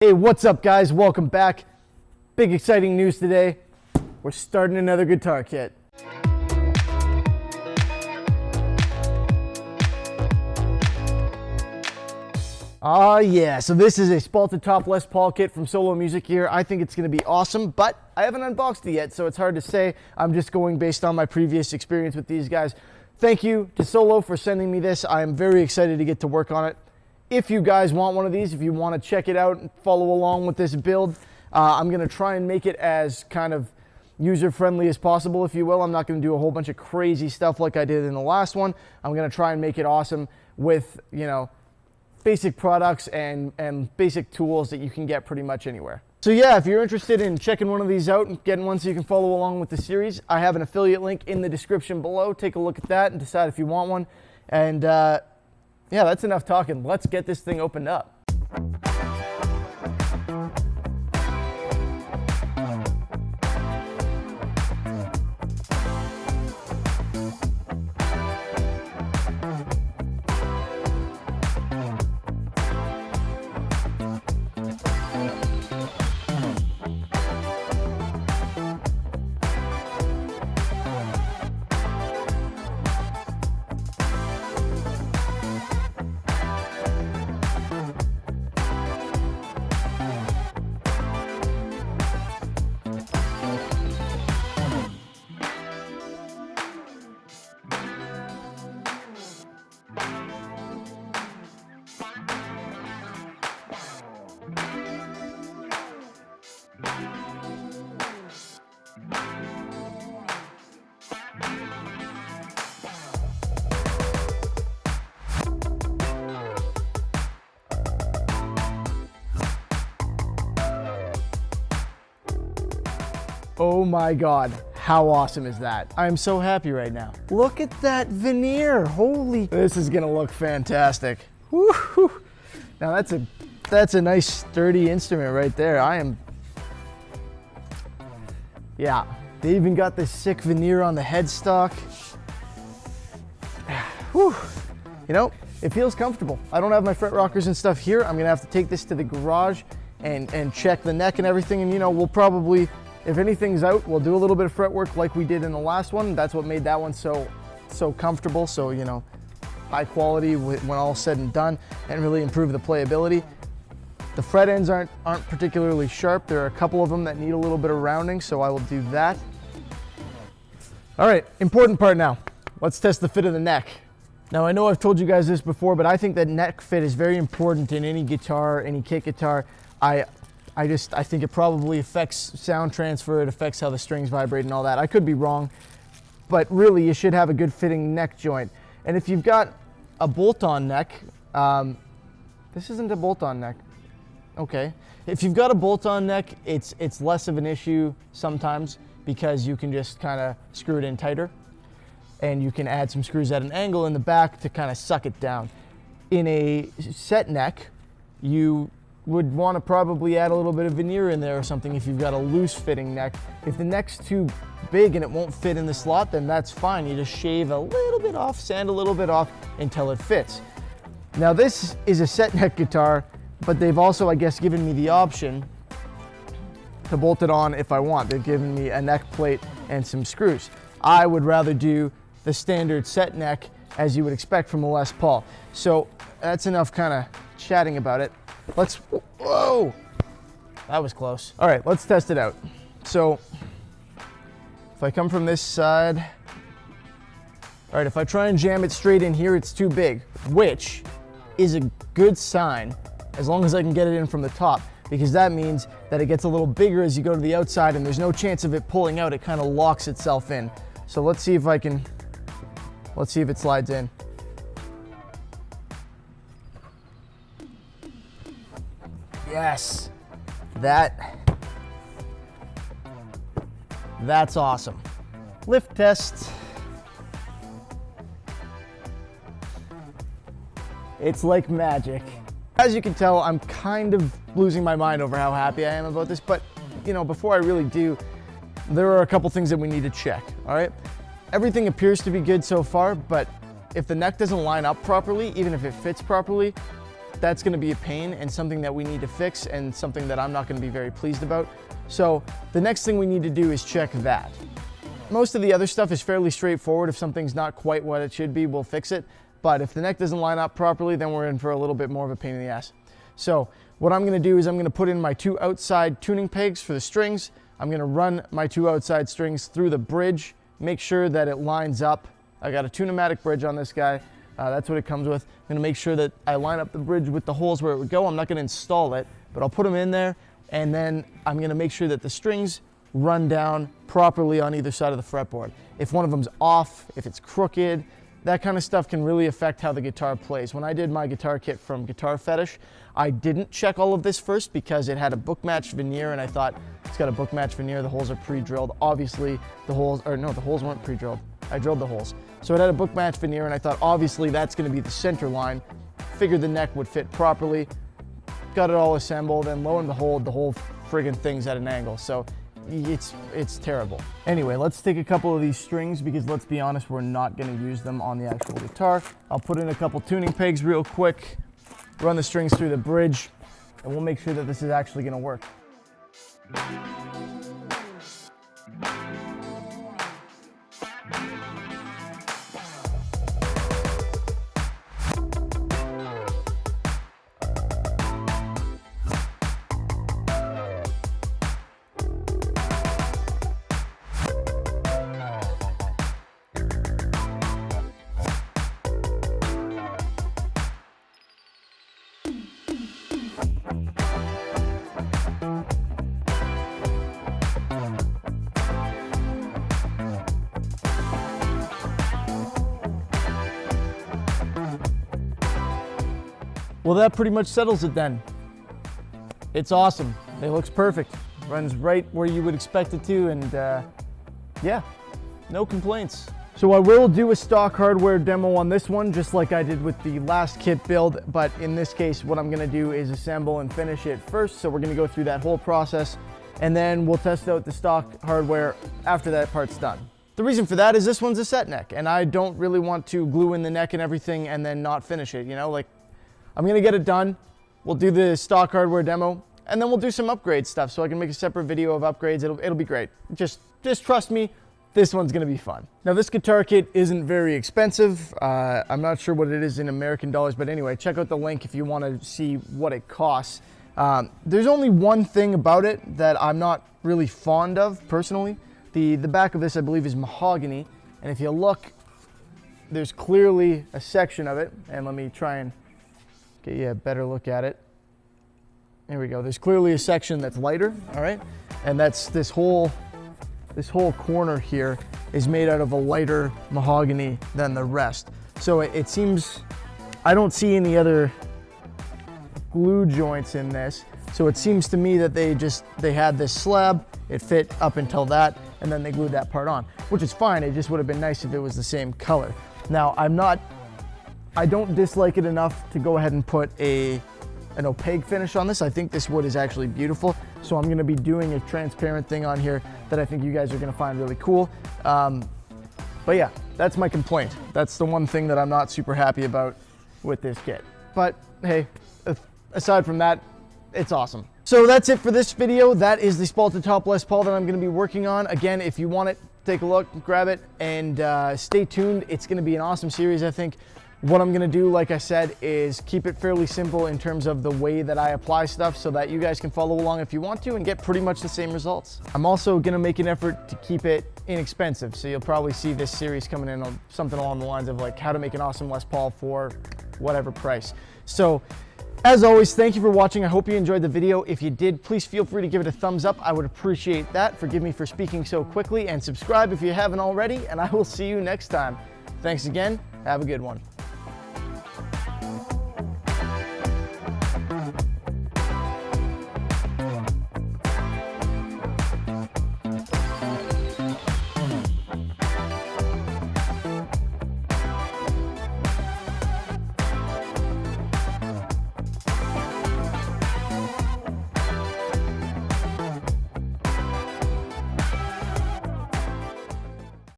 Hey, what's up guys? Welcome back. Big exciting news today. We're starting another guitar kit. Yeah, so this is a Spalted top Les Paul kit from Solo Music Gear. I think it's going to be awesome, but I haven't unboxed it yet, so it's hard to say. I'm just going based on my previous experience with these guys. Thank you to Solo for sending me this. I am very excited to get to work on it. If you guys want one of these, if you want to check it out and follow along with this build, I'm going to try and make it as kind of user-friendly as possible, if you will. I'm not going to do a whole bunch of crazy stuff like I did in the last one. I'm going to try and make it awesome with, you know, basic products and basic tools that you can get pretty much anywhere. So yeah, if you're interested in checking one of these out and getting one so you can follow along with the series, I have an affiliate link in the description below. Take a look at that and decide if you want one. And yeah, that's enough talking. Let's get this thing opened up. Oh my God, how awesome is that? I am so happy right now. Look at that veneer, holy. This is gonna look fantastic. Woo-hoo. Now that's a nice sturdy instrument right there. Yeah, they even got this sick veneer on the headstock. Whew. You know, it feels comfortable. I don't have my fret rockers and stuff here. I'm gonna have to take this to the garage and check the neck and everything, and you know, we'll probably, if anything's out, we'll do a little bit of fretwork like we did in the last one. That's what made that one so comfortable, so, you know, high quality when all said and done, and really improve the playability. The fret ends aren't particularly sharp. There are a couple of them that need a little bit of rounding, so I will do that. All right, important part now. Let's test the fit of the neck. Now, I know I've told you guys this before, but I think that neck fit is very important in any guitar, any kit guitar. I think it probably affects sound transfer, it affects how the strings vibrate and all that. I could be wrong, but really you should have a good fitting neck joint. And if you've got a bolt-on neck, this isn't a bolt-on neck. Okay. If you've got a bolt-on neck, it's less of an issue sometimes because you can just kind of screw it in tighter, and you can add some screws at an angle in the back to kind of suck it down. In a set neck, you would want to probably add a little bit of veneer in there or something if you've got a loose fitting neck. If the neck's too big and it won't fit in the slot, then that's fine. You just shave a little bit off, sand a little bit off until it fits. Now this is a set neck guitar, but they've also, I guess, given me the option to bolt it on if I want. They've given me a neck plate and some screws. I would rather do the standard set neck as you would expect from a Les Paul. So that's enough kind of chatting about it. Whoa, that was close. All right, let's test it out. So if I come from this side, all right, if I try and jam it straight in here, it's too big, which is a good sign as long as I can get it in from the top, because that means that it gets a little bigger as you go to the outside and there's no chance of it pulling out. It kind of locks itself in. So let's see if it slides in. Yes, that's awesome. Lift test. It's like magic. As you can tell, I'm kind of losing my mind over how happy I am about this, but you know, before I really do, there are a couple things that we need to check, all right? Everything appears to be good so far, but if the neck doesn't line up properly, even if it fits properly, that's gonna be a pain and something that we need to fix and something that I'm not gonna be very pleased about. So the next thing we need to do is check that. Most of the other stuff is fairly straightforward. If something's not quite what it should be, we'll fix it. But if the neck doesn't line up properly, then we're in for a little bit more of a pain in the ass. So what I'm gonna do is I'm gonna put in my 2 outside tuning pegs for the strings. I'm gonna run my 2 outside strings through the bridge, make sure that it lines up. I got a tune-o-matic bridge on this guy. That's what it comes with. I'm gonna make sure that I line up the bridge with the holes where it would go. I'm not gonna install it, but I'll put them in there, and then I'm gonna make sure that the strings run down properly on either side of the fretboard. If one of them's off, if it's crooked, that kind of stuff can really affect how the guitar plays. When I did my guitar kit from Guitar Fetish, I didn't check all of this first because it had a book match veneer, and I thought it's got a book match veneer, the holes are pre-drilled. Obviously the holes weren't pre-drilled. I drilled the holes. So it had a book match veneer, and I thought obviously that's gonna be the center line. Figured the neck would fit properly, got it all assembled, and lo and behold, the whole friggin' thing's at an angle. So it's terrible. Anyway, let's take a couple of these strings because let's be honest, we're not gonna use them on the actual guitar. I'll put in a couple tuning pegs real quick, run the strings through the bridge, and we'll make sure that this is actually gonna work. Well, that pretty much settles it then. It's awesome. It looks perfect. Runs right where you would expect it to, and yeah, no complaints. So I will do a stock hardware demo on this one, just like I did with the last kit build, but in this case, what I'm gonna do is assemble and finish it first. So we're gonna go through that whole process, and then we'll test out the stock hardware after that part's done. The reason for that is this one's a set neck, and I don't really want to glue in the neck and everything and then not finish it, you know? Like, I'm gonna get it done. We'll do the stock hardware demo, and then we'll do some upgrade stuff so I can make a separate video of upgrades. It'll be great. Just trust me, this one's gonna be fun. Now, this guitar kit isn't very expensive. I'm not sure what it is in American dollars, but anyway, check out the link if you wanna see what it costs. There's only one thing about it that I'm not really fond of personally. The back of this, I believe, is mahogany, and if you look, there's clearly a section of it, and let me try and get you a better look at it. There we go. There's clearly a section that's lighter, all right? And that's this whole corner here is made out of a lighter mahogany than the rest. So it seems, I don't see any other glue joints in this. So it seems to me that they had this slab, it fit up until that, and then they glued that part on, which is fine. It just would have been nice if it was the same color. Now, I don't dislike it enough to go ahead and put an opaque finish on this. I think this wood is actually beautiful. So I'm gonna be doing a transparent thing on here that I think you guys are gonna find really cool. But yeah, that's my complaint. That's the one thing that I'm not super happy about with this kit. But hey, aside from that, it's awesome. So that's it for this video. That is the Spalted Top Les Paul that I'm gonna be working on. Again, if you want it, take a look, grab it, and stay tuned. It's gonna be an awesome series, I think. What I'm gonna do, like I said, is keep it fairly simple in terms of the way that I apply stuff so that you guys can follow along if you want to and get pretty much the same results. I'm also gonna make an effort to keep it inexpensive. So you'll probably see this series coming in on something along the lines of like how to make an awesome Les Paul for whatever price. So as always, thank you for watching. I hope you enjoyed the video. If you did, please feel free to give it a thumbs up. I would appreciate that. Forgive me for speaking so quickly, and subscribe if you haven't already, and I will see you next time. Thanks again. Have a good one.